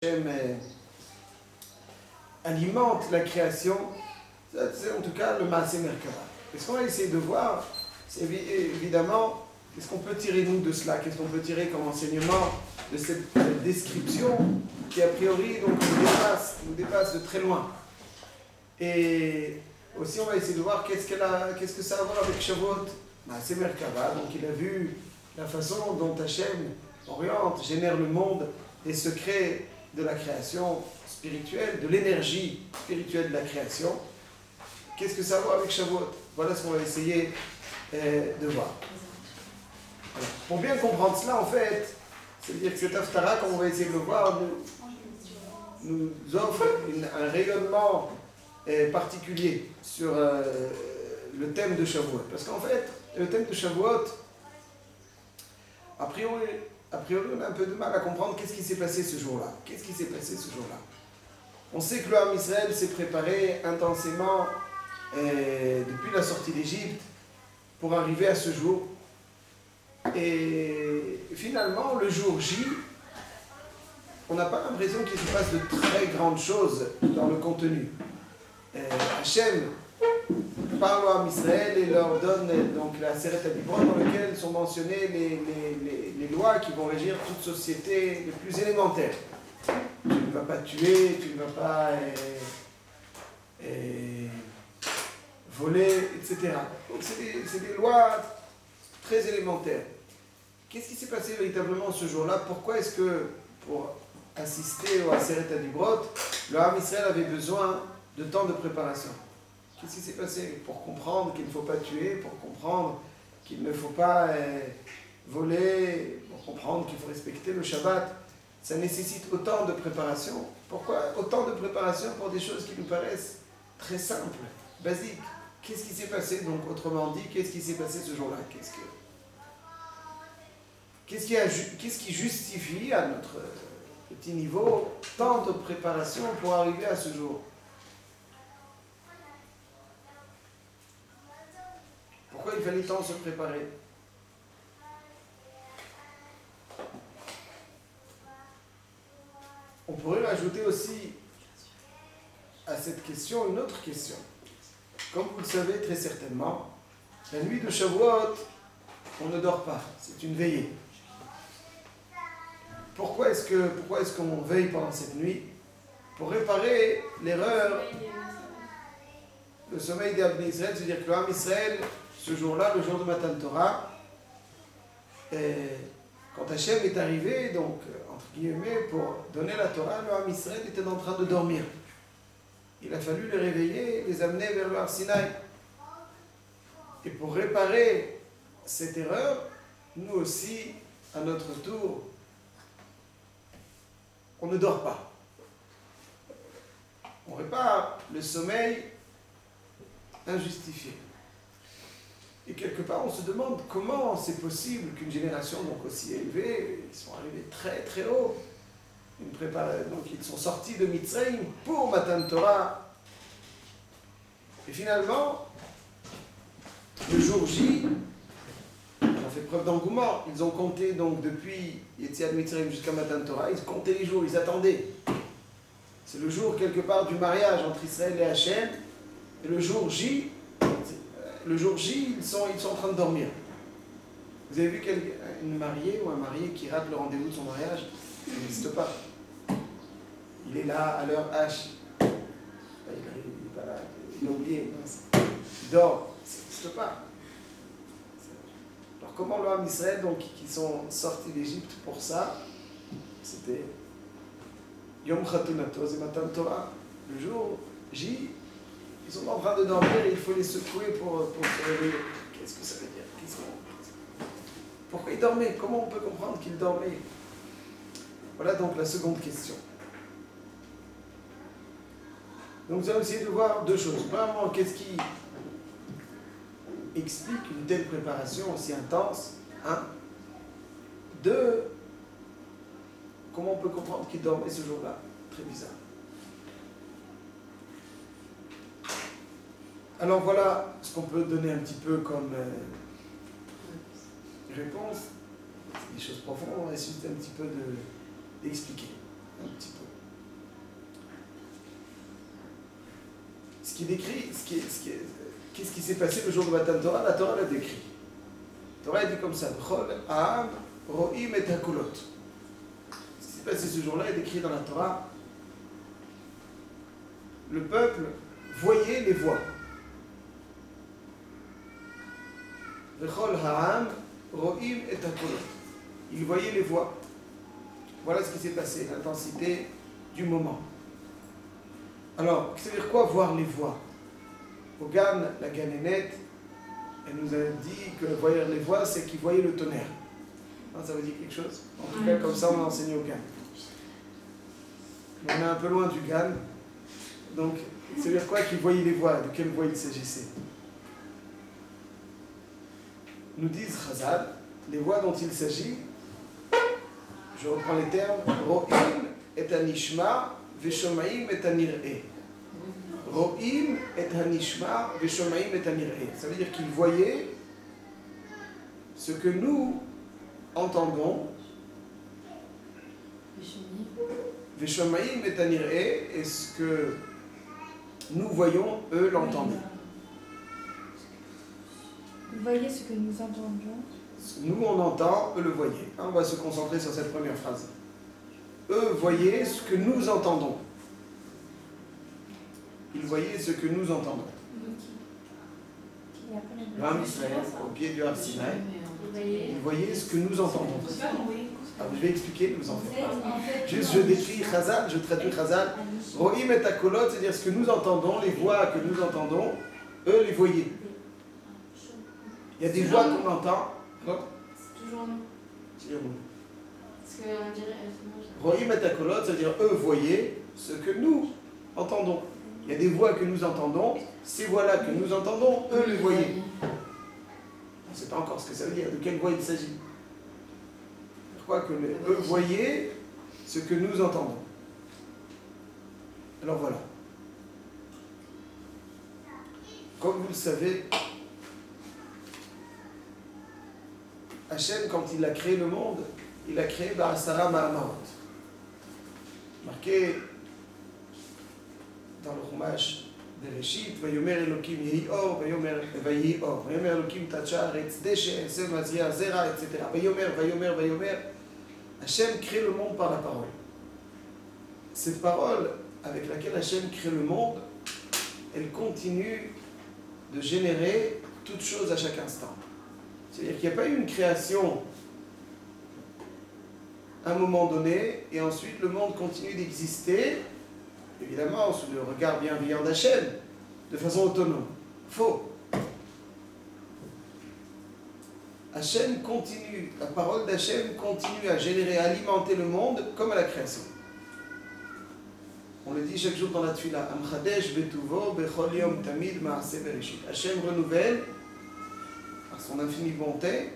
Hachem alimente la création, c'est en tout cas le Maaseh Merkava. Et ce qu'on va essayer de voir, c'est évidemment, qu'est-ce qu'on peut tirer nous de cela, qu'est-ce qu'on peut tirer comme enseignement de cette description qui a priori donc, nous dépasse de très loin. Et aussi on va essayer de voir qu'est-ce que ça a à voir avec Shavuot, Maaseh Merkava. Donc il a vu la façon dont Hachem oriente, génère le monde, les secrets de la création spirituelle, de l'énergie spirituelle de la création. Qu'est-ce que ça a à voir avec Shavuot? Voilà ce qu'on va essayer de voir. Alors, pour bien comprendre cela, en fait, c'est-à-dire que cet Haftara, comme on va essayer de le voir, nous offre un rayonnement particulier sur le thème de Shavuot. Parce qu'en fait, le thème de Shavuot, a priori, on a un peu de mal à comprendre qu'est-ce qui s'est passé ce jour-là. Qu'est-ce qui s'est passé ce jour-là? On sait que le Ham Israël s'est préparé intensément depuis la sortie d'Égypte pour arriver à ce jour. Et finalement, le jour J, on n'a pas l'impression qu'il se passe de très grandes choses dans le contenu. Hachem parle au Ham Israël et leur donne donc la Seret HaDibrot dans laquelle sont mentionnées les lois qui vont régir toute société les plus élémentaires. Tu ne vas pas tuer, tu ne vas pas voler, etc. Donc c'est des lois très élémentaires. Qu'est-ce qui s'est passé véritablement ce jour-là? Pourquoi est-ce que, pour assister au Seret HaDibrot, le Ham Israël avait besoin de temps de préparation? Qu'est-ce qui s'est passé? Pour comprendre qu'il ne faut pas tuer, pour comprendre qu'il ne faut pas voler, pour comprendre qu'il faut respecter le Shabbat, ça nécessite autant de préparation. Pourquoi autant de préparation pour des choses qui nous paraissent très simples, basiques? Qu'est-ce qui s'est passé? Donc, autrement dit, qu'est-ce qui s'est passé ce jour-là? Qu'est-ce qui justifie à notre petit niveau tant de préparation pour arriver à ce jour? Pourquoi il fallait tant se préparer? On pourrait rajouter aussi à cette question une autre question. Comme vous le savez très certainement, la nuit de Shavuot, on ne dort pas, c'est une veillée. Pourquoi est-ce qu'on veille pendant cette nuit? Pour réparer l'erreur, le sommeil des Bnei Israël, c'est-à-dire que le Ham Israël, ce jour-là, le jour de Matan Torah, quand Hachem est arrivé, donc, entre guillemets, pour donner la Torah, le Ham Israël était en train de dormir. Il a fallu les réveiller, les amener vers le Har Sinaï. Et pour réparer cette erreur, nous aussi, à notre tour, on ne dort pas. On répare le sommeil injustifié. Et quelque part, on se demande comment c'est possible qu'une génération donc aussi élevée, ils sont arrivés très très haut, donc ils sont sortis de Mitzrayim pour Matan Torah. Et finalement, le jour J, ils ont fait preuve d'engouement. Ils ont compté donc depuis Yetziat Mitzrayim jusqu'à Matan Torah, ils comptaient les jours, ils attendaient. C'est le jour quelque part du mariage entre Israël et Hachem. Et le jour J, ils sont en train de dormir. Vous avez vu une mariée ou un marié qui rate le rendez-vous de son mariage? Ça n'existe pas. Il est là à l'heure H. Il n'est pas là, il a oublié. Il dort. Ça n'existe pas. Alors comment le Ham Israël, donc, qui sont sortis d'Égypte pour ça, c'était Yom Chatunato, c'est Matan Torah, le jour J. Ils sont en train de dormir et il faut les secouer pour se réveiller. Qu'est-ce que ça veut dire? Pourquoi ils dormaient? Comment on peut comprendre qu'ils dormaient? Voilà donc la seconde question. Donc nous allons essayer de voir deux choses. Premièrement, qu'est-ce qui explique une telle préparation aussi intense? Deux, comment on peut comprendre qu'ils dormaient ce jour-là? Très bizarre. Alors voilà ce qu'on peut donner un petit peu comme réponse. C'est des choses profondes, on va essayer un petit peu d'expliquer. Un petit peu. qui décrit, qu'est-ce qui s'est passé le jour de Matan Torah? La Torah l'a décrit. La Torah dit comme ça, B'chol ha'am ro'im et hakolot. Ce qui s'est passé ce jour-là est décrit dans la Torah. Le peuple voyait les voix. B'chol ha'am ro'im et hakolot. Il voyait les voix. Voilà ce qui s'est passé, l'intensité du moment. Alors, ça veut dire quoi voir les voix? Au Gan, la Ganénette, elle nous a dit que voir les voix, c'est qu'il voyait le tonnerre. Non, ça vous dit quelque chose? En tout cas, comme ça, on a enseigné au Gan. On est un peu loin du Gan. Donc, ça veut dire quoi qu'il voyait les voix? De quelle voix il s'agissait? Nous disent Chazal, les voix dont il s'agit, je reprends les termes, Ro'im et Anishma, Veshomaim et Anir'e. Ro'im et Anishma, Veshomaim et Anir'e. Ça veut dire qu'il voyait ce que nous entendons. Veshomaim et Anir'e, et ce que nous voyons, eux l'entendaient. Vous voyez ce que nous entendions. Nous on entend, eux le voyaient. On va se concentrer sur cette première phrase. Eux voyaient ce que nous entendons. Ils voyaient ce que nous entendons. L'âme Israël, au pied du Har Sinaï, ils voyaient ce que nous entendons. Alors, je vais expliquer, ne vous en faites pas. Juste, je décris Chazal, je traduis Chazal. Ro'im et Akolot, c'est-à-dire ce que nous entendons, les voix que nous entendons, eux les voyaient. Il y a des voix qu'on entend. C'est toujours nous. Parce qu'on dirait. Ro'im et Akolot, c'est-à-dire eux voyaient ce que nous entendons. Il y a des voix que nous entendons, ces voix-là que nous entendons, eux les voyaient. On ne sait pas encore ce que ça veut dire, de quelle voix il s'agit. Pourquoi que eux voyaient ce que nous entendons. Alors voilà. Comme vous le savez, Hachem, quand il a créé le monde, il a créé Ba'asara Ma'amarot. Marqué dans le Chumash de Reshit, Vayomer Elokim Yehi Or, Vayomer Or, Vayomer Elokim Tachar, Etz Deshe, Esem Azia, Zera, etc. Vayomer. Hachem crée le monde par la parole. Cette parole avec laquelle Hachem crée le monde, elle continue de générer toutes choses à chaque instant. C'est-à-dire qu'il n'y a pas eu une création à un moment donné, et ensuite le monde continue d'exister, évidemment sous le regard bienveillant d'Hachem, de façon autonome. Faux. Hachem continue, la parole d'Hachem continue à générer, à alimenter le monde comme à la création. On le dit chaque jour dans la Tfila, Amchadesh betuvo bechol yom tamid ma'aseh bereshit. Hachem renouvelle, par son infinie bonté,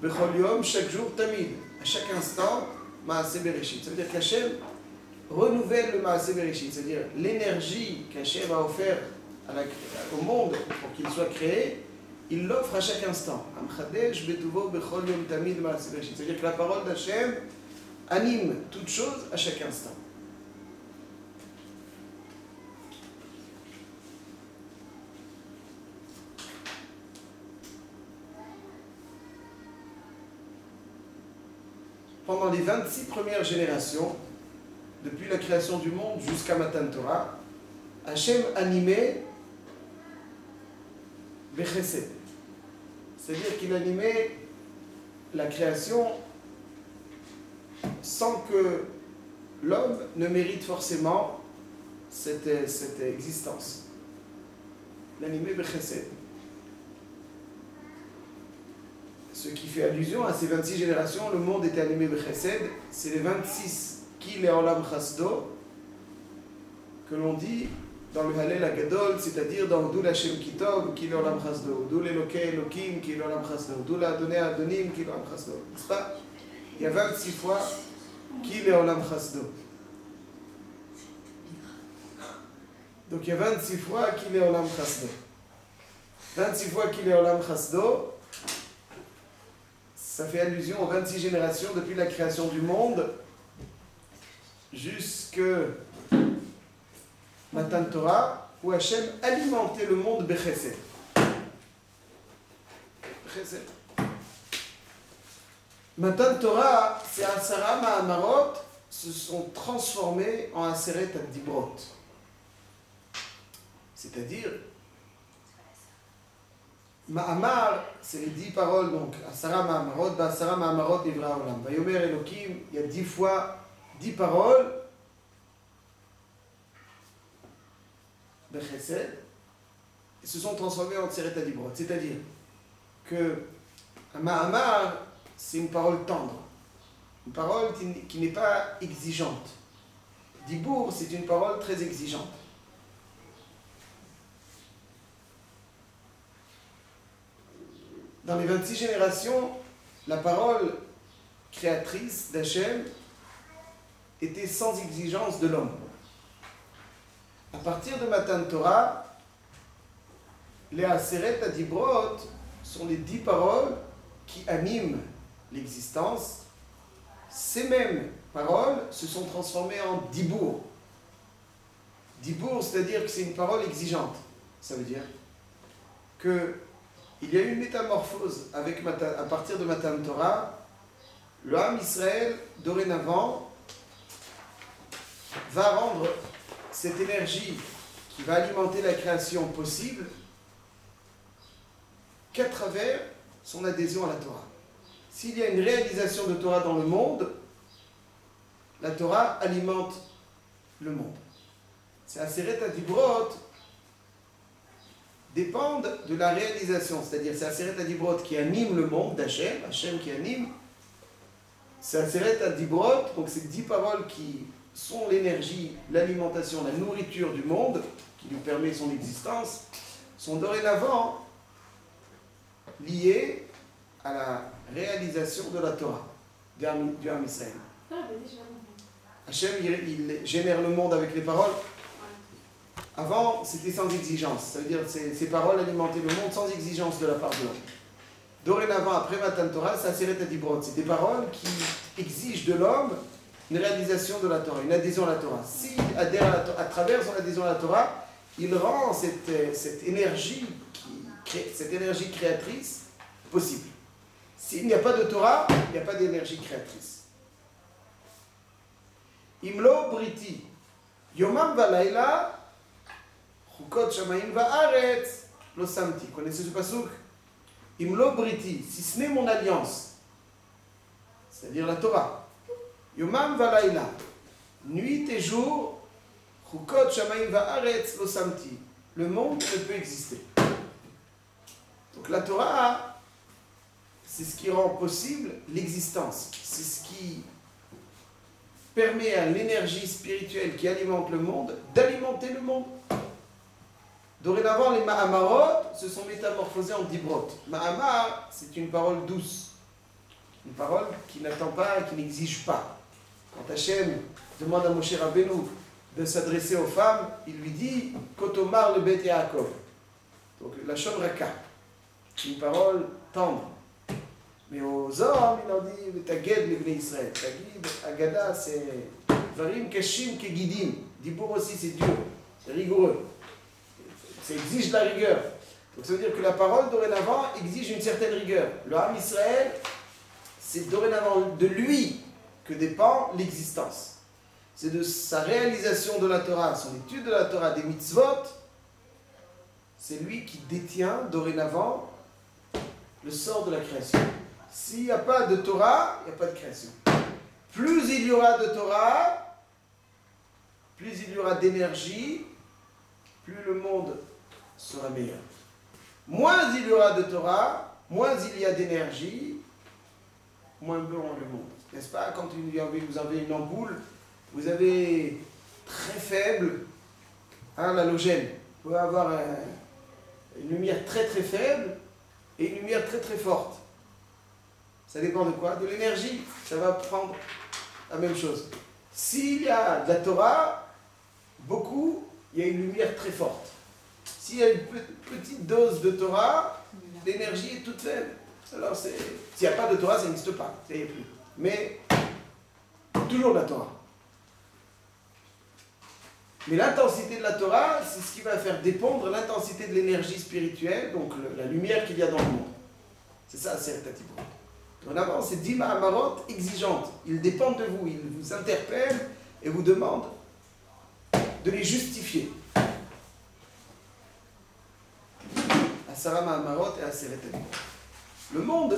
bechol yom, chaque jour tamid, à chaque instant, ma'aseh bereshit. Ça veut dire qu'Hachem renouvelle le ma'aseh bereshit, c'est-à-dire l'énergie qu'Hachem a offert au monde pour qu'il soit créé, il l'offre à chaque instant. Amchadesh betuvo bechol yom tamid ma'aseh bereshit. C'est-à-dire que la parole d'Hachem anime toute chose à chaque instant. Pendant les 26 premières générations, depuis la création du monde jusqu'à Matan Torah, Hachem animait Bechesed. C'est-à-dire qu'il animait la création sans que l'homme ne mérite forcément cette existence. Il animait Bechesed. Ce qui fait allusion à ces 26 générations, le monde était animé de Chesed, c'est les 26 Ki Le'olam Chasdo que l'on dit dans le Hallel Agadol, c'est-à-dire dans Dou Hashem Kitov, Ki Le'olam Chasdo, Dou L'Elokei Elokim, Ki Le'olam Chasdo, Dou L'Adonai Adonim, Ki Le'olam Chasdo. N'est-ce pas? Il y a 26 fois Ki Le'olam Chasdo. Donc il y a 26 fois Ki Le'olam Chasdo. 26 fois Ki Le'olam Chasdo. Ça fait allusion aux 26 générations depuis la création du monde jusque Matan Torah, où Hachem alimentait le monde bechesed. Bechesed. Matan Torah, ces Asara Ma'amarot se sont transformés en Aseret Dibrot. C'est-à-dire, Ma'amar, c'est les 10 paroles, donc Asara Ma'amarot, Ba'asara Ma'amarot Nivra Olam. Vayomer Elokim, il y a 10 fois 10 paroles. Bechesed, et se sont transformés en Aseret Dibrot. C'est-à-dire que Ma'amar, c'est une parole tendre, une parole qui n'est pas exigeante. Dibour, c'est une parole très exigeante. Dans les 26 générations, la parole créatrice d'Hachem était sans exigence de l'homme. À partir de Matan Torah, les Aseret Adibrot sont les 10 paroles qui animent l'existence. Ces mêmes paroles se sont transformées en dibour. Dibour, c'est-à-dire que c'est une parole exigeante. Ça veut dire qu'il y a eu une métamorphose à partir de Matan Torah. Le Ham Israël, dorénavant, va rendre cette énergie qui va alimenter la création possible qu'à travers son adhésion à la Torah. S'il y a une réalisation de Torah dans le monde, la Torah alimente le monde. Ces Aseret Adibrot dépendent de la réalisation, c'est-à-dire c'est Aseret Adibrot qui anime le monde d'Hachem, Hachem qui anime. C'est Aseret Adibrot, donc ces 10 paroles qui sont l'énergie, l'alimentation, la nourriture du monde, qui lui permet son existence, sont dorénavant liées à la réalisation de la Torah, du Ham Israël. Hachem, il génère le monde avec les paroles. Avant, c'était sans exigence. Ça veut dire que ces paroles alimentaient le monde sans exigence de la part de l'homme. Dorénavant, après Matan Torah, c'est Aseret Adibrot. C'est des paroles qui exigent de l'homme une réalisation de la Torah, une adhésion à la Torah. S'il adhère à travers son adhésion à la Torah, il rend cette énergie créatrice possible. S'il n'y a pas de Torah, il n'y a pas d'énergie créatrice. Imlo Briti, Yomam Valaila, Chukot Shamaim Va'aretz, Lo Samti. Connaissez ce pasuk? Imlo Briti, si ce n'est mon alliance, c'est-à-dire la Torah. Yomam Valaila, nuit et jour, Chukot Shamaim Va'aretz, Lo Samti. Le monde ne peut exister. Donc la Torah, c'est ce qui rend possible l'existence. C'est ce qui permet à l'énergie spirituelle qui alimente le monde d'alimenter le monde. Dorénavant, les Ma'amarot se sont métamorphosés en Dibrot. Ma'amar, c'est une parole douce. Une parole qui n'attend pas, qui n'exige pas. Quand Hachem demande à Moshe Rabbeinu de s'adresser aux femmes, il lui dit « Kotomar le Bet Yaakov ». Donc la Shon Raka, une parole tendre. Mais aux hommes, il leur dit « Taged le Bnei Israël ». Tagid, Agada, c'est Varim Kashim Kegidim. Dibour aussi, c'est dur, c'est rigoureux. Ça exige de la rigueur. Donc ça veut dire que la parole, dorénavant, exige une certaine rigueur. Le Ham Israël, c'est dorénavant de lui que dépend l'existence. C'est de sa réalisation de la Torah, son étude de la Torah, des mitzvot, c'est lui qui détient dorénavant le sort de la création. S'il n'y a pas de Torah, il n'y a pas de création. Plus il y aura de Torah, plus il y aura d'énergie, plus le monde sera meilleur. Moins il y aura de Torah, moins il y a d'énergie, moins bon le monde. N'est-ce pas? Quand vous avez une ampoule, vous avez très faible l'halogène. Vous pouvez avoir une lumière très très faible et une lumière très très forte. Ça dépend de quoi? De l'énergie. Ça va prendre la même chose. S'il y a de la Torah, beaucoup, il y a une lumière très forte. S'il y a une petite dose de Torah, l'énergie est toute faible. Alors, s'il n'y a pas de Torah, ça n'existe pas. Ça n'y est plus. Mais, toujours de la Torah. Mais l'intensité de la Torah, c'est ce qui va faire dépendre l'intensité de l'énergie spirituelle, donc la lumière qu'il y a dans le monde. C'est ça, c'est Tatibout. En avant, c'est 10 Mahamarot exigeantes. Ils dépendent de vous, ils vous interpellent et vous demandent de les justifier. Asara Mahamarot et Aseret Tatibout. Le monde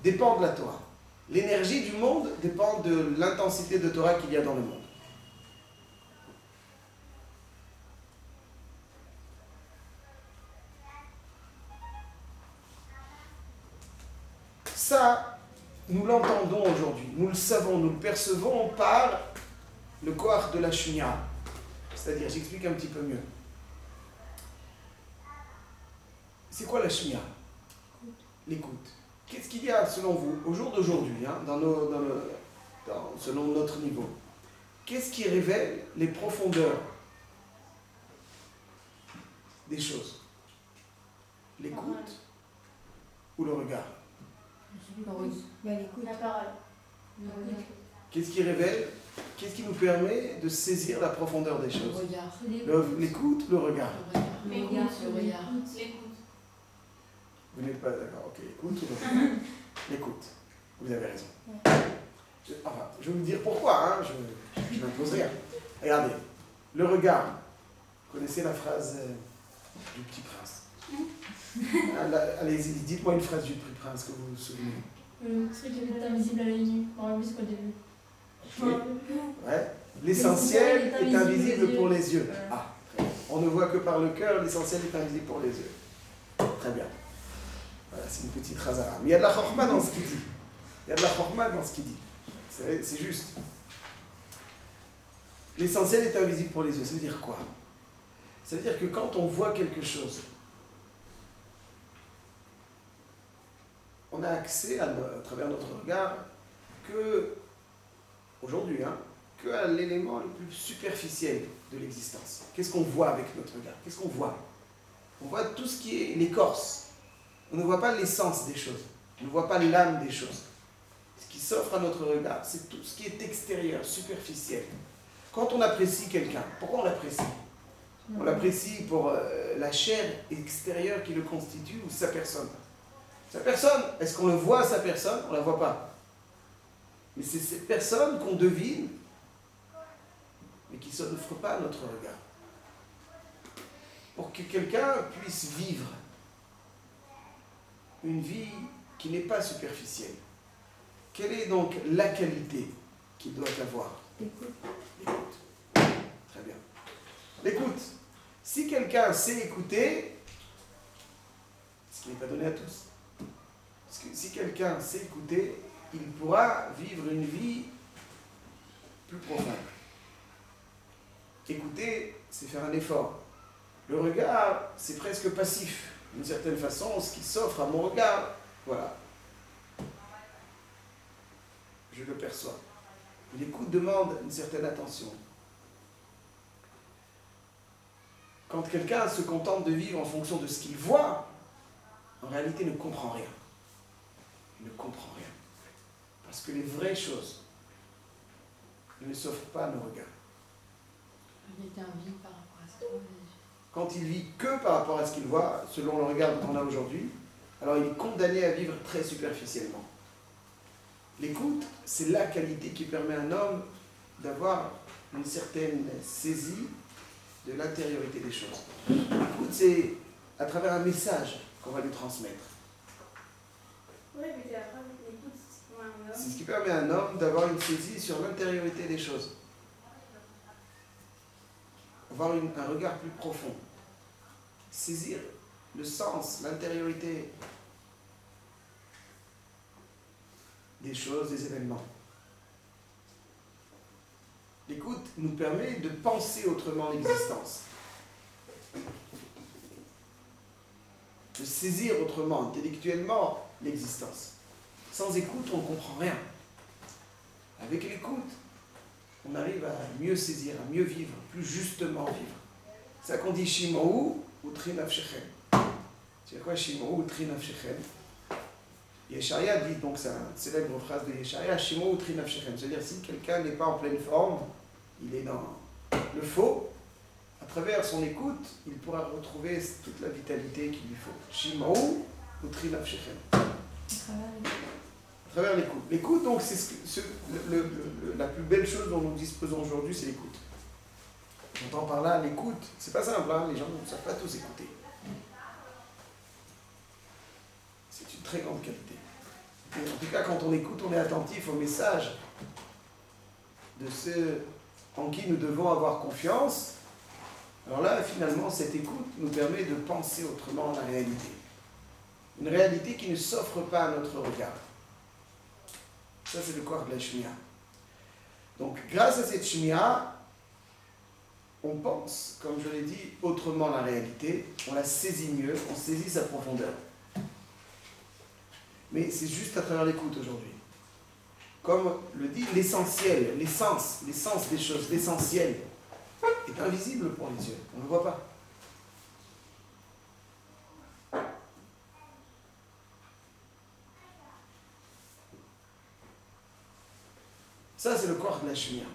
dépend de la Torah. L'énergie du monde dépend de l'intensité de Torah qu'il y a dans le monde. Ça, nous l'entendons aujourd'hui, nous le savons, nous le percevons par le koach de la Shmiya. C'est-à-dire, j'explique un petit peu mieux. C'est quoi la Shmiya? L'écoute. Qu'est-ce qu'il y a, selon vous, au jour d'aujourd'hui, hein, selon notre niveau? Qu'est-ce qui révèle les profondeurs des choses? L'écoute ou le regard? L'écoute. La parole. Qu'est-ce qui révèle? Qu'est-ce qui nous permet de saisir la profondeur des choses? L'écoute, le regard. L'écoute. Vous n'êtes pas d'accord, ok. Écoute ou le regard? L'écoute. Vous avez raison. Je vais vous dire pourquoi, hein, je n'impose rien. Regardez, le regard. Vous connaissez la phrase du Petit Prince? Allez-y, dites-moi une phrase du Petit Prince que vous vous souvenez. Le truc est invisible à l'œil nu. On l'a vu au début. Okay. Ouais. L'essentiel est invisible pour les yeux. Ah, on ne voit que par le cœur, l'essentiel est invisible pour les yeux. Très bien. Voilà, c'est une petite razara. Mais il y a de la chokhma dans ce qu'il dit. Il y a de la chokhma dans ce qu'il dit. C'est juste. L'essentiel est invisible pour les yeux. Ça veut dire quoi? Ça veut dire que quand on voit quelque chose, on a accès à travers notre regard que, aujourd'hui, hein, que à l'élément le plus superficiel de l'existence. Qu'est-ce qu'on voit avec notre regard? Qu'est-ce qu'on voit? On voit tout ce qui est l'écorce. On ne voit pas l'essence des choses. On ne voit pas l'âme des choses. Ce qui s'offre à notre regard, c'est tout ce qui est extérieur, superficiel. Quand on apprécie quelqu'un, pourquoi on l'apprécie? On l'apprécie pour la chair extérieure qui le constitue ou sa personne. Sa personne, est-ce qu'on le voit, sa personne? On ne la voit pas. Mais c'est cette personne qu'on devine, mais qui ne s'offre pas à notre regard. Pour que quelqu'un puisse vivre une vie qui n'est pas superficielle. Quelle est donc la qualité qu'il doit avoir? L'écoute. L'écoute. Très bien. L'écoute. Si quelqu'un sait écouter, ce qui n'est pas donné à tous, parce que si quelqu'un sait écouter, il pourra vivre une vie plus profonde. Écouter, c'est faire un effort. Le regard, c'est presque passif. D'une certaine façon, ce qui s'offre à mon regard, voilà. Je le perçois. L'écoute demande une certaine attention. Quand quelqu'un se contente de vivre en fonction de ce qu'il voit, en réalité ne comprend rien. Il ne comprend rien. Parce que les vraies choses ne s'offrent pas à nos regards. Il était un vide par rapport à ce qu'on a. Quand il vit que par rapport à ce qu'il voit, selon le regard qu'on a aujourd'hui, alors il est condamné à vivre très superficiellement. L'écoute, c'est la qualité qui permet à un homme d'avoir une certaine saisie de l'intériorité des choses. L'écoute, c'est à travers un message qu'on va lui transmettre. Oui, mais c'est après, l'écoute, c'est pour un homme. C'est ce qui permet à un homme d'avoir une saisie sur l'intériorité des choses. Avoir un regard plus profond. Saisir le sens, l'intériorité des choses, des événements. L'écoute nous permet de penser autrement l'existence. De saisir autrement, intellectuellement, l'existence. Sans écoute, on ne comprend rien. Avec l'écoute, on arrive à mieux saisir, à mieux vivre, plus justement vivre. C'est ça qu'on dit Shimou ou Trinafshechem. C'est quoi Shimou ou Trinafshechem? Yesharia dit, donc c'est une célèbre phrase de Yesharia, Shimou ou Trinafshechem. C'est-à-dire si quelqu'un n'est pas en pleine forme, il est le faux, à travers son écoute, il pourra retrouver toute la vitalité qu'il lui faut. Shimaou ou Trilaf Shechem. À travers l'écoute. L'écoute, donc, c'est la plus belle chose dont nous disposons aujourd'hui, c'est l'écoute. J'entends par là l'écoute. C'est pas simple, hein, les gens ne savent pas tous écouter. C'est une très grande qualité. Et en tout cas, quand on écoute, on est attentif au message de ceux en qui nous devons avoir confiance. Alors là, finalement, cette écoute nous permet de penser autrement la réalité. Une réalité qui ne s'offre pas à notre regard. Ça, c'est le corps de la Shmiya. Donc, grâce à cette Shmiya, on pense, comme je l'ai dit, autrement la réalité, on la saisit mieux, on saisit sa profondeur. Mais c'est juste à travers l'écoute aujourd'hui. Comme le dit l'essentiel, l'essence des choses, l'essentiel, est invisible pour les yeux, on ne le voit pas. Ça, c'est le corps de la Shmiya.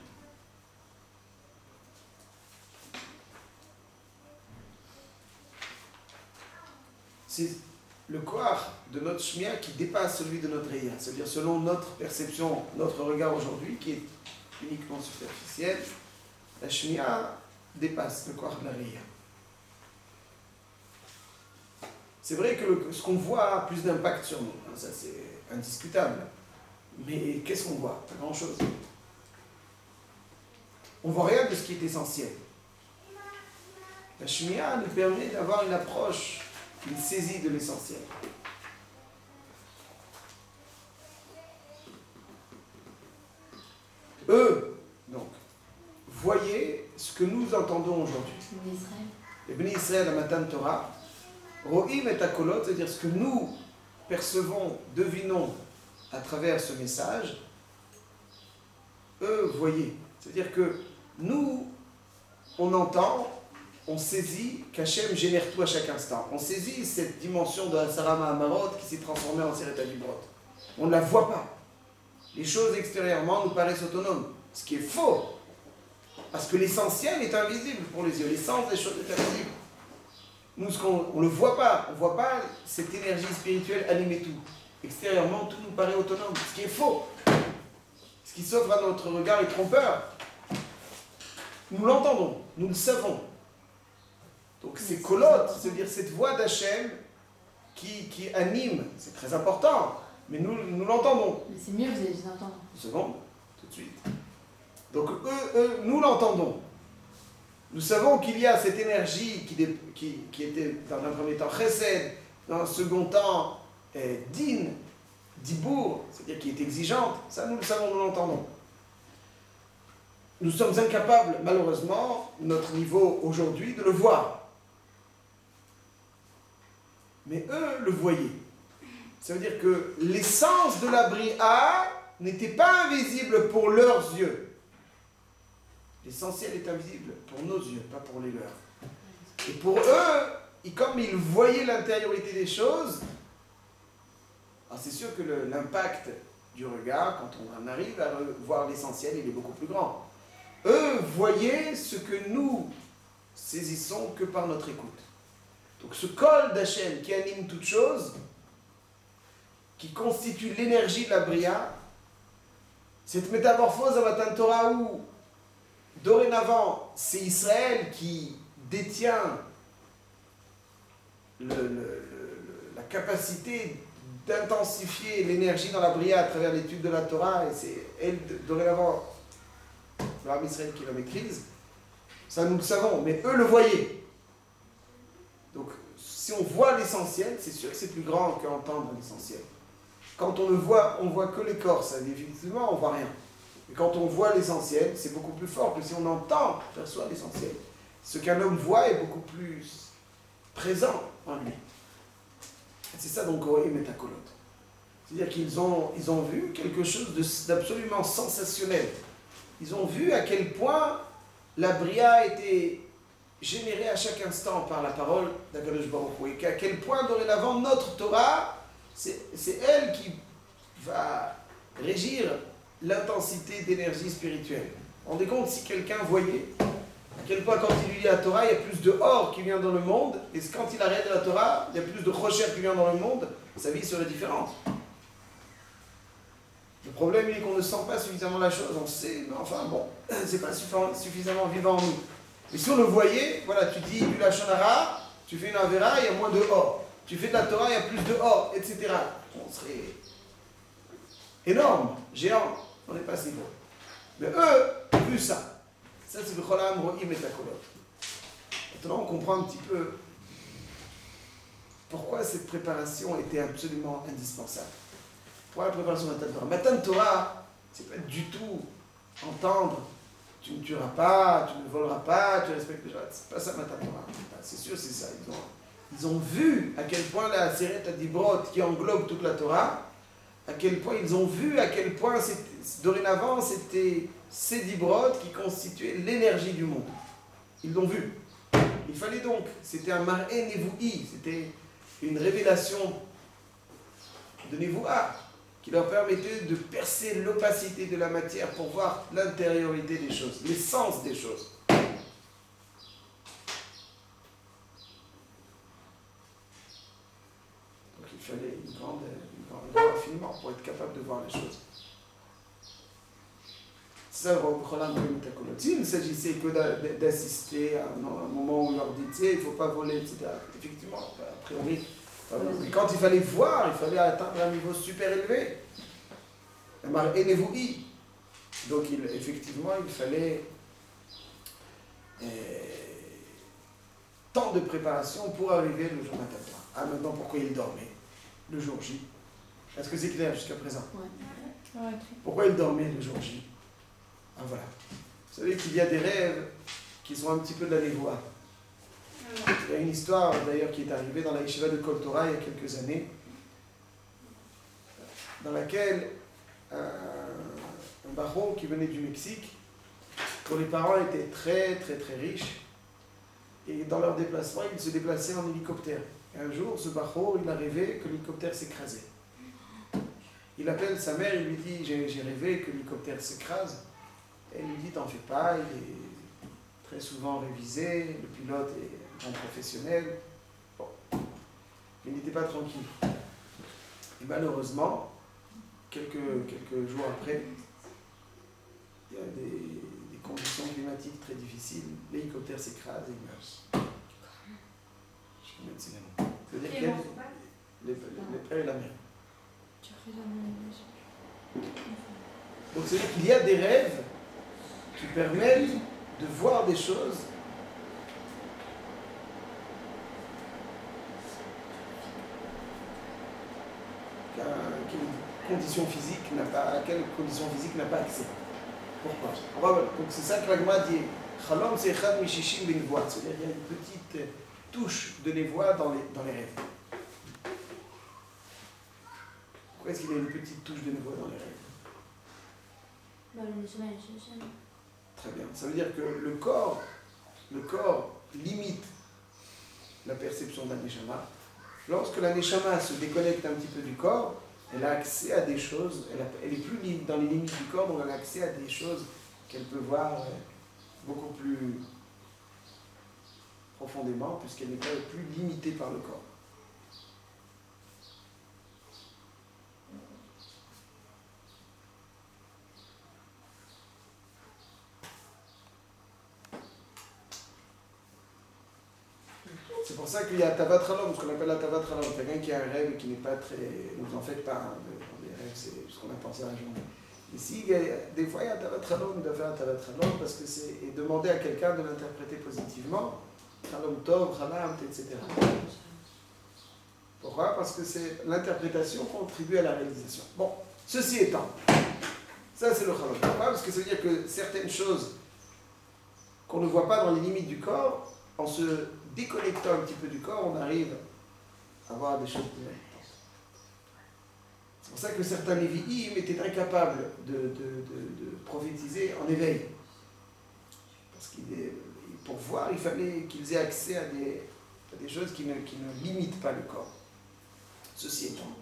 C'est le corps de notre Shmiya qui dépasse celui de notre Reya, c'est-à-dire selon notre perception, notre regard aujourd'hui, qui est uniquement superficiel, la Shmiya dépasse le corps de la Reya. C'est vrai que ce qu'on voit a plus d'impact sur nous, ça c'est indiscutable. Mais qu'est-ce qu'on voit? Pas grand-chose. On voit rien de ce qui est essentiel. La Shmiya nous permet d'avoir une approche, une saisie de l'essentiel. Eux, donc, voyez ce que nous entendons aujourd'hui. Les Bnei Israël, la Matan Torah, Ro'im et Akolot, c'est-à-dire ce que nous percevons, devinons à travers ce message, eux, voyez. C'est-à-dire que nous, on entend, on saisit qu'Hachem génère tout à chaque instant. On saisit cette dimension de Asara Mahamarot qui s'est transformée en Seret Alibrot. On ne la voit pas. Les choses extérieurement nous paraissent autonomes, ce qui est faux. Parce que l'essentiel est invisible pour les yeux, l'essence des choses est invisible. Nous, on ne le voit pas, on ne voit pas cette énergie spirituelle animer tout. Extérieurement, tout nous paraît autonome, ce qui est faux. Ce qui s'offre à notre regard est trompeur. Nous l'entendons, nous le savons. Donc c'est kolot, c'est-à-dire cette voix d'Hachem qui anime, c'est très important, mais nous l'entendons. Mais c'est mieux, vous allez les entendre. Une seconde, tout de suite. Donc nous l'entendons. Nous savons qu'il y a cette énergie qui était dans un premier temps chesed, dans un second temps din, dibour, c'est-à-dire qui est exigeante. Ça nous le savons, nous l'entendons. Nous sommes incapables, malheureusement, notre niveau aujourd'hui, de le voir. Mais eux le voyaient. Ça veut dire que l'essence de la Bria n'était pas invisible pour leurs yeux. L'essentiel est invisible pour nos yeux, pas pour les leurs. Et pour eux, comme ils voyaient l'intériorité des choses, alors c'est sûr que l'impact du regard, quand on en arrive à voir l'essentiel, il est beaucoup plus grand. Eux voyaient ce que nous saisissons que par notre écoute. Donc ce col d'Hachem qui anime toute chose, qui constitue l'énergie de la Bria, cette métamorphose à Matan Torah où dorénavant c'est Israël qui détient la capacité d'intensifier l'énergie dans la Bria à travers l'étude de la Torah, et c'est elle dorénavant l'âme Israël qui la maîtrise, ça nous le savons, mais eux le voyaient. Donc, si on voit l'essentiel, c'est sûr que c'est plus grand qu'entendre l'essentiel. Quand on le voit, on voit que l'écorce, effectivement, on voit rien. Et quand on voit l'essentiel, c'est beaucoup plus fort que si on entend, perçoit l'essentiel. Ce qu'un homme voit est beaucoup plus présent en lui. Et c'est ça donc Ro'im et Akolot. C'est-à-dire qu'ils ont vu quelque chose d'absolument sensationnel. Ils ont vu à quel point la Bria était générée à chaque instant par la parole d'Akadosh Baruch Hu, et qu'à quel point dorénavant notre Torah, c'est elle qui va régir l'intensité d'énergie spirituelle. Vous vous rendez compte, si quelqu'un voyait quel point quand il lit la Torah, il y a plus de or qui vient dans le monde, et quand il arrête la Torah, il y a plus de rocher qui vient dans le monde, sa vie serait différente. Le problème, il est qu'on ne sent pas suffisamment la chose, on sait, mais enfin bon, c'est pas suffisamment vivant en nous. Mais si on le voyait, voilà, tu dis du Lachon Hara, tu fais une Avera, il y a moins de or. Tu fais de la Torah, il y a plus de or, etc. On serait énorme, géant, on n'est pas si beau. Mais eux, vu ça, c'est le Cholam Rohim et Takolot. Maintenant, on comprend un petit peu pourquoi cette préparation était absolument indispensable. Pour la préparation de Matan Torah. Matan Torah, c'est pas du tout entendre tu ne tueras pas, tu ne voleras pas, tu respectes les gens. C'est pas ça Matan Torah. C'est sûr, c'est ça. Ils ont vu à quel point la Seret Adibrot qui englobe toute la Torah, à quel point ils ont vu, à quel point dorénavant c'était ces Dibrot qui constituaient l'énergie du monde. Ils l'ont vu. Il fallait donc, c'était un Mar'é Nevoui, c'était une révélation de Nevoua qui leur permettait de percer l'opacité de la matière pour voir l'intériorité des choses, l'essence des choses. Donc il fallait un grand raffinement pour être capable de voir les choses. Ça, il ne s'agissait que d'assister à un moment où on leur dit, il ne faut pas voler, etc. Effectivement, a priori, mais quand il fallait voir, il fallait atteindre un niveau super élevé. Donc effectivement, il fallait tant de préparation pour arriver le jour Matan Torah. Ah, maintenant, pourquoi il dormait le jour J? Est-ce que c'est clair jusqu'à présent? Ouais. Pourquoi il dormait le jour J? Ah voilà. Vous savez qu'il y a des rêves qui sont un petit peu de la névoie. Il y a une histoire d'ailleurs qui est arrivée dans la yeshiva de Kol Torah il y a quelques années, dans laquelle un baron qui venait du Mexique, dont les parents étaient très très très riches, et dans leur déplacement, ils se déplaçaient en hélicoptère. Et un jour, ce baron, il a rêvé que l'hélicoptère s'écrasait. Il appelle sa mère, il lui dit, j'ai rêvé que l'hélicoptère s'écrase. Et elle lui dit, t'en fais pas, il est très souvent révisé, le pilote est un professionnel. Bon. Il n'était pas tranquille. Et malheureusement, quelques jours après, il y a des conditions climatiques très difficiles, l'hélicoptère s'écrase et il meurt. Je vais mettre ces noms. C'est-à-dire le père et la mère. Donc c'est-à-dire qu'il y a des rêves qui permettent de voir des choses à quelle condition physique n'a pas accès. Pourquoi? Voilà. Donc c'est ça que la Gemara dit. Chalom c'est echad mishishim benvoa. C'est-à-dire qu'il y a une petite touche de névoie dans les rêves. Pourquoi est-ce qu'il y a une petite touche de névoie dans les rêves? Très bien. Ça veut dire que le corps limite la perception d'un neshama. Lorsque la neshama se déconnecte un petit peu du corps, elle a accès à des choses, elle est plus dans les limites du corps, donc elle a accès à des choses qu'elle peut voir beaucoup plus profondément, puisqu'elle n'est pas plus limitée par le corps. C'est pour ça qu'il y a Tavat Chalom, ce qu'on appelle la Tavat Chalom. Quelqu'un qui a un rêve et qui n'est pas très... Ne vous en faites pas, hein, les rêves, c'est ce qu'on a pensé à la journée. Ici, des fois, il y a un Tavat Chalom, il doit faire un Tavat Chalom, parce que c'est... Et demander à quelqu'un de l'interpréter positivement, Chalom Tov, Chalam, etc. Pourquoi? Parce que c'est l'interprétation contribue à la réalisation. Bon, ceci étant, ça c'est le Chalom. Pourquoi? Parce que ça veut dire que certaines choses qu'on ne voit pas dans les limites du corps, en se déconnectant un petit peu du corps, on arrive à voir des choses plus importantes. C'est pour ça que certains Lévi'im étaient incapables de prophétiser en éveil. Parce que pour voir, il fallait qu'ils aient accès à des choses qui ne limitent pas le corps. Ceci étant,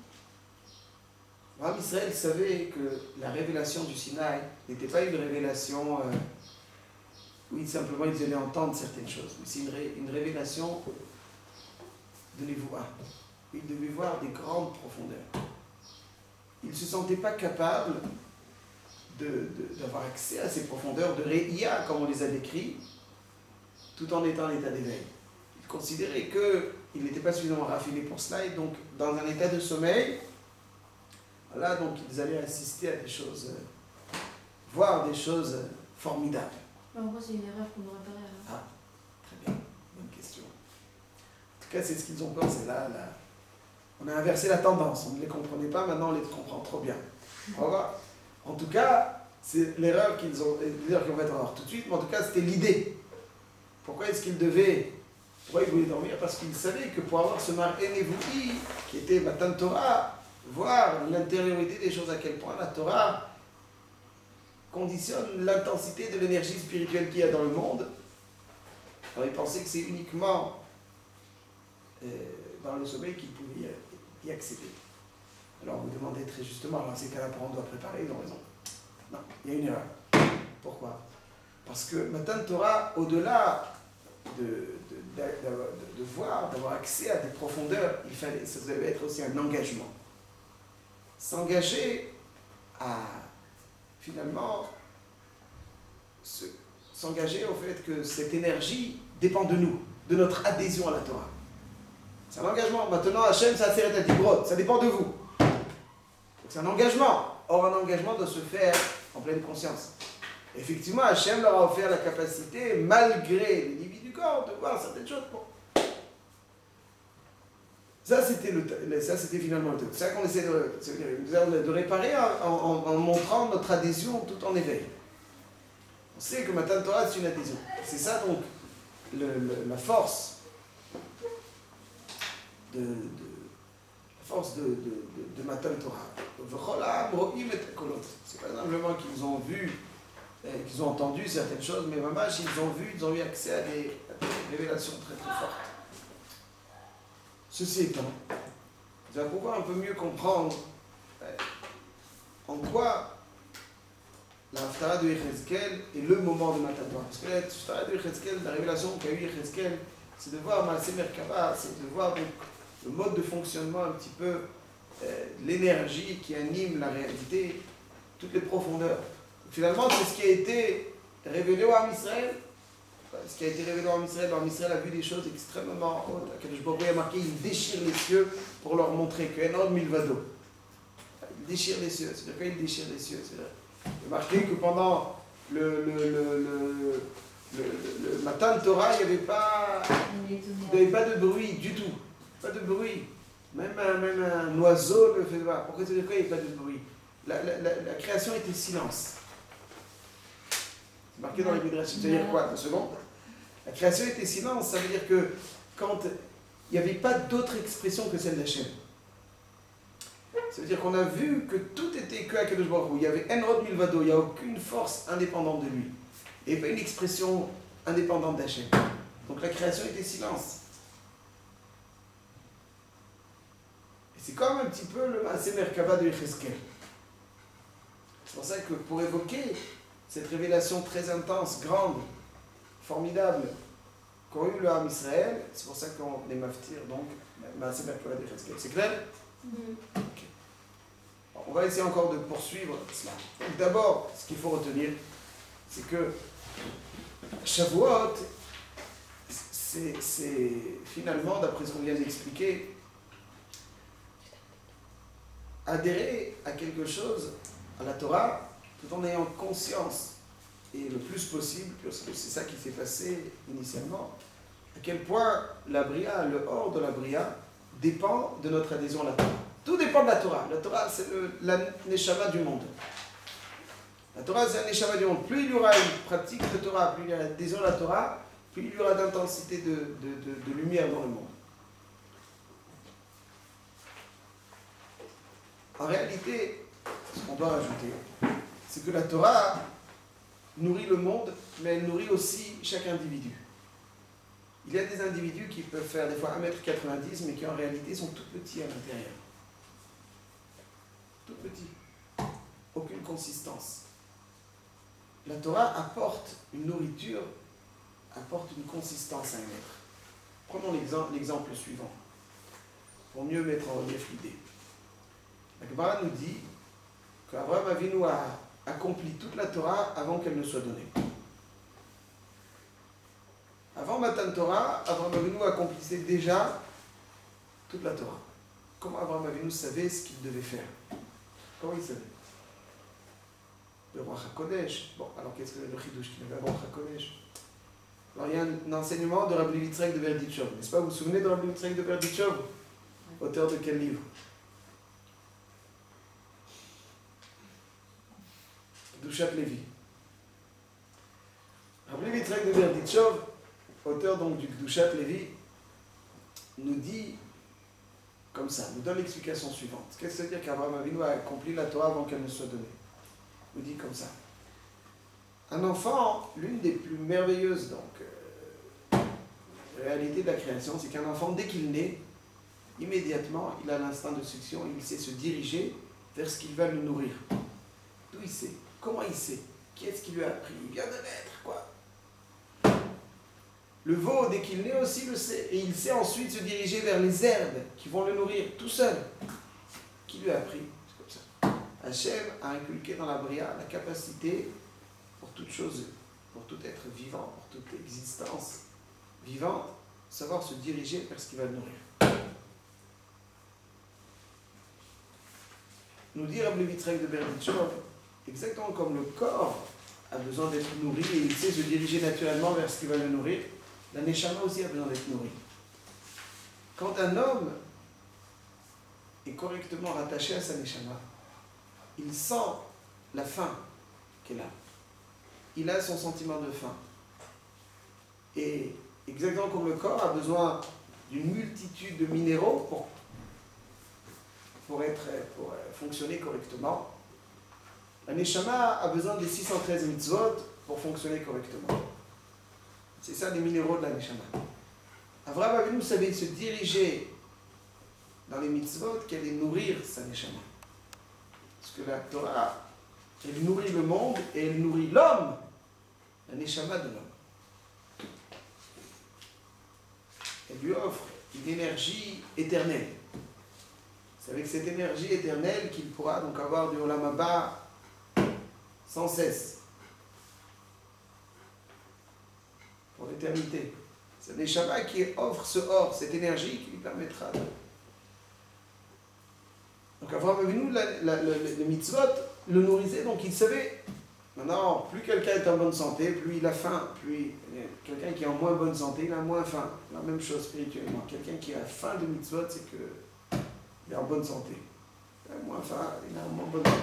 Abraham Israël savait que la révélation du Sinaï n'était pas une révélation Oui, simplement ils allaient entendre certaines choses. Mais c'est une révélation de Névoa. Ils devaient voir des grandes profondeurs. Ils ne se sentaient pas capables d'avoir accès à ces profondeurs de Réia, comme on les a décrits, tout en étant en état d'éveil. Ils considéraient qu'ils n'étaient pas suffisamment raffinés pour cela, et donc dans un état de sommeil, voilà, donc ils allaient assister à des choses, voir des choses formidables. En gros, c'est une erreur qu'on doit réparer alors. Ah, très bien, bonne question. En tout cas, c'est ce qu'ils ont pensé. Là, on a inversé la tendance, on ne les comprenait pas, maintenant on les comprend trop bien. Au revoir. En tout cas, c'est l'erreur qu'ils vont être avoir tout de suite, mais en tout cas, c'était l'idée. Pourquoi est-ce qu'ils voulaient dormir? Parce qu'ils savaient que pour avoir ce mar Enevoui, qui était Matan Torah, voir l'intériorité des choses, à quel point la Torah conditionne l'intensité de l'énergie spirituelle qu'il y a dans le monde. Alors ils pensaient que c'est uniquement dans le sommeil qu'ils pouvaient y accéder. Alors vous demandez très justement, alors ces cas-là, pour on doit préparer, ils ont raison. Non, il y a une erreur. Pourquoi? Parce que Matan Torah, au-delà de voir, d'avoir accès à des profondeurs, ça devait être aussi un engagement. S'engager à, finalement, s'engager au fait que cette énergie dépend de nous, de notre adhésion à la Torah. C'est un engagement. Maintenant, Hachem, ça sert à Dibrot, ça dépend de vous. C'est un engagement. Or, un engagement doit se faire en pleine conscience. Effectivement, Hachem leur a offert la capacité, malgré les limites du corps, de voir certaines choses. Bon. Ça, c'était finalement le truc. C'est ça qu'on essaie de réparer en montrant notre adhésion tout en éveil. On sait que Matan Torah, c'est une adhésion. C'est ça, donc, la force de Matan Torah. C'est pas simplement qu'ils ont vu, qu'ils ont entendu certaines choses, mais vraiment, ils ont eu accès à des révélations très très fortes. Ceci étant, nous allons pouvoir un peu mieux comprendre en quoi la Haftara de Yechezkel est le moment de Matan Torah. Parce que la Haftara de Yechezkel, la révélation qu'a eu Yechezkel, c'est de voir Maaseh Merkava, c'est de voir donc le mode de fonctionnement un petit peu, l'énergie qui anime la réalité, toutes les profondeurs. Finalement, c'est ce qui a été révélé au Ham Israël. Ce qui a été révélé au Ham Israël a vu des choses extrêmement hautes. Akadosh Baruch Hu a marqué, il déchire les cieux pour leur montrer que Enod Milvado. Il déchire les cieux. C'est-à-dire quoi, il déchire les cieux? Il a marqué que pendant le Matan Torah, il n'y avait pas de bruit du tout. Pas de bruit. Même un oiseau ne fait pas. Pourquoi tu dis quoi, il n'y a pas de bruit? La création était silence. C'est marqué dans les Midrash. Ça veut dire quoi? Une seconde. La création était silence. Ça veut dire que quand il n'y avait pas d'autre expression que celle d'Hachem. Ça veut dire qu'on a vu que tout était que Akadosh Baruch Hu. Il y avait Enrod Milvado. Il n'y a aucune force indépendante de lui. Il n'y avait pas une expression indépendante d'Hachem. Donc la création était silence. Et c'est comme un petit peu le Maaseh Merkava de Yechezkel. C'est pour ça que pour évoquer cette révélation très intense, grande, formidable, qu'ont eu le Ham Israël, c'est pour ça qu'on est maftir, donc, Maaseh Merkava de Yechezkel. C'est clair? Okay. Bon, on va essayer encore de poursuivre cela. Donc d'abord, ce qu'il faut retenir, c'est que Shavuot, c'est finalement, d'après ce qu'on vient d'expliquer, adhérer à quelque chose, à la Torah, tout en ayant conscience, et le plus possible, parce que c'est ça qui s'est passé initialement, à quel point la Bria, le hors de la Bria, dépend de notre adhésion à la Torah. Tout dépend de la Torah. La Torah, c'est la Neshama du monde. La Torah, c'est la Neshama du monde. Plus il y aura une pratique de Torah, plus il y aura l'adhésion à la Torah, plus il y aura d'intensité de lumière dans le monde. En réalité, ce qu'on doit rajouter, c'est que la Torah nourrit le monde, mais elle nourrit aussi chaque individu. Il y a des individus qui peuvent faire des fois 1m90, mais qui en réalité sont tout petits à l'intérieur. Tout petits. Aucune consistance. la Torah apporte une nourriture, apporte une consistance à un être. Prenons l'exemple suivant, pour mieux mettre en relief l'idée. La Gemara nous dit qu'Abraham Avinu a accompli toute la Torah avant qu'elle ne soit donnée. Avant Matan Torah, Abraham Avinu accomplissait déjà toute la Torah. Comment Abraham Avinu savait ce qu'il devait faire? Comment il savait? Le Ruach HaKodesh. Bon, alors qu'est-ce que le Chidouche qu'il avait avant Ruach HaKodesh? Alors il y a un enseignement de Rabbi Yitzhak de Berdichov, n'est-ce pas? Vous vous souvenez de Rabbi Yitzhak de Berdichov? Auteur de quel livre? Kedushat Levi. Rabbi Yitzhak de Berdichov, auteur donc du Kedushat Levi, nous dit comme ça, nous donne l'explication suivante. Qu'est-ce que ça veut dire qu'Abraham Avinu a accompli la Torah avant qu'elle ne soit donnée? Il nous dit comme ça. Un enfant, l'une des plus merveilleuses réalités de la création, c'est qu'un enfant, dès qu'il naît, immédiatement, il a l'instinct de succion, il sait se diriger vers ce qu'il va le nourrir. D'où il sait? Comment il sait? Qui est-ce qui lui a appris? Il vient de naître, quoi. Le veau, dès qu'il naît aussi, le sait. Et il sait ensuite se diriger vers les herbes qui vont le nourrir tout seul. Qui lui a appris? C'est comme ça. Hachem a inculqué dans la Bria la capacité pour toute chose, pour tout être vivant, pour toute existence vivante, savoir se diriger vers ce qui va le nourrir. Nous dit Rabbi Yitzhak de Berdichov, exactement comme le corps a besoin d'être nourri et il sait se diriger naturellement vers ce qui va le nourrir, la Neshama aussi a besoin d'être nourrie. Quand un homme est correctement rattaché à sa Neshama, il sent la faim qu'elle a. Il a son sentiment de faim. Et exactement comme le corps a besoin d'une multitude de minéraux pour fonctionner correctement, la Neshama a besoin des 613 mitzvot pour fonctionner correctement. C'est ça les minéraux de la Neshama. Avraham Avinu savait se diriger dans les mitzvot qu'elle allait nourrir sa Neshama. Parce que la Torah, elle nourrit le monde et elle nourrit l'homme, la Neshama de l'homme. Elle lui offre une énergie éternelle. C'est avec cette énergie éternelle qu'il pourra donc avoir du Olam Haba sans cesse. Pour l'éternité. C'est le Neshama qui offre ce or, cette énergie qui lui permettra de... Donc Avraham Avinu, le mitzvot, le nourrissait, donc il savait, maintenant, plus quelqu'un est en bonne santé, plus il a faim, plus quelqu'un qui est en moins bonne santé, il a moins faim. La même chose spirituellement. Quelqu'un qui a faim de mitzvot, c'est qu'il est en bonne santé. Il a moins faim, il a en moins bonne santé.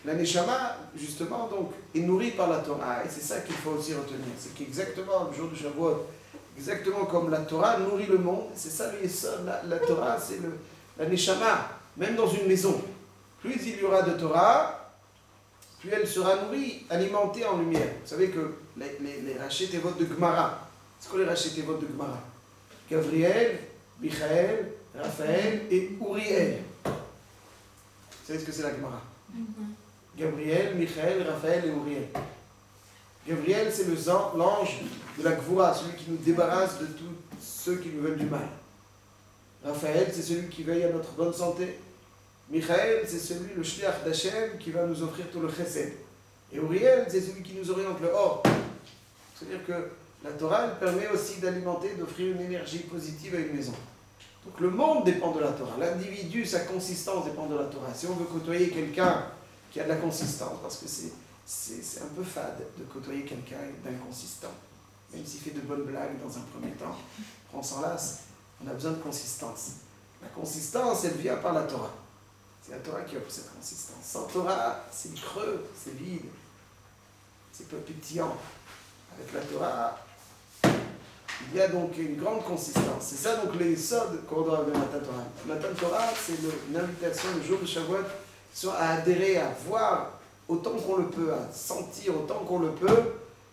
La Neshama, justement, donc, est nourrie par la Torah, et c'est ça qu'il faut aussi retenir. C'est qu'exactement, le jour du Shavuot, exactement comme la Torah nourrit le monde, c'est ça le Yesod, la Torah, c'est la Neshama, même dans une maison. Plus il y aura de Torah, plus elle sera nourrie, alimentée en lumière. Vous savez que les Raché Tevot de Gemara, c'est quoi les Raché Tevot de Gemara? Gabriel, Michael, Raphaël et Uriel. Vous savez ce que c'est la Gemara? Gabriel, Michael, Raphaël et Uriel. Gabriel, c'est l'ange de la Gvura, celui qui nous débarrasse de tous ceux qui nous veulent du mal. Raphaël, c'est celui qui veille à notre bonne santé. Michael, c'est celui, le shliach d'Hachem, qui va nous offrir tout le chesed. Et Uriel, c'est celui qui nous oriente le or. C'est-à-dire que la Torah, elle permet aussi d'alimenter, d'offrir une énergie positive à une maison. Donc le monde dépend de la Torah. L'individu, sa consistance dépend de la Torah. Si on veut côtoyer quelqu'un qui a de la consistance, parce que c'est un peu fade de côtoyer quelqu'un d'inconsistant. Même s'il fait de bonnes blagues dans un premier temps, on s'en lasse. On a besoin de consistance. La consistance, elle vient par la Torah. C'est la Torah qui offre cette consistance. Sans Torah, c'est creux, c'est vide, c'est peu pétillant. Avec la Torah, il y a donc une grande consistance. C'est ça donc les sods qu'on doit avoir Matan Torah. Matan Torah, c'est une invitation le jour de Shavuot à adhérer, à voir autant qu'on le peut, à sentir autant qu'on le peut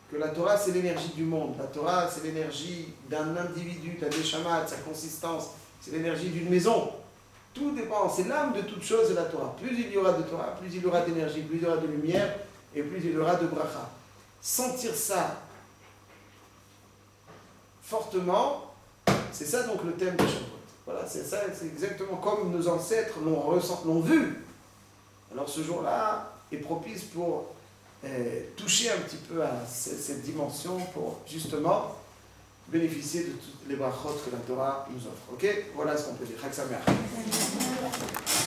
que la Torah c'est l'énergie du monde. La Torah c'est l'énergie d'un individu, de la Neshama, de sa consistance, c'est l'énergie d'une maison. Tout dépend, c'est l'âme de toute chose de la Torah. Plus il y aura de Torah, plus il y aura d'énergie, plus il y aura de lumière, et plus il y aura de bracha. Sentir ça fortement, c'est ça donc le thème de Shavuot. Voilà, c'est ça, c'est exactement comme nos ancêtres l'ont vu. Alors ce jour-là est propice pour toucher un petit peu à cette dimension pour justement bénéficier de toutes les brachot que la Torah nous offre. Ok? Voilà ce qu'on peut dire. Chag Sameach.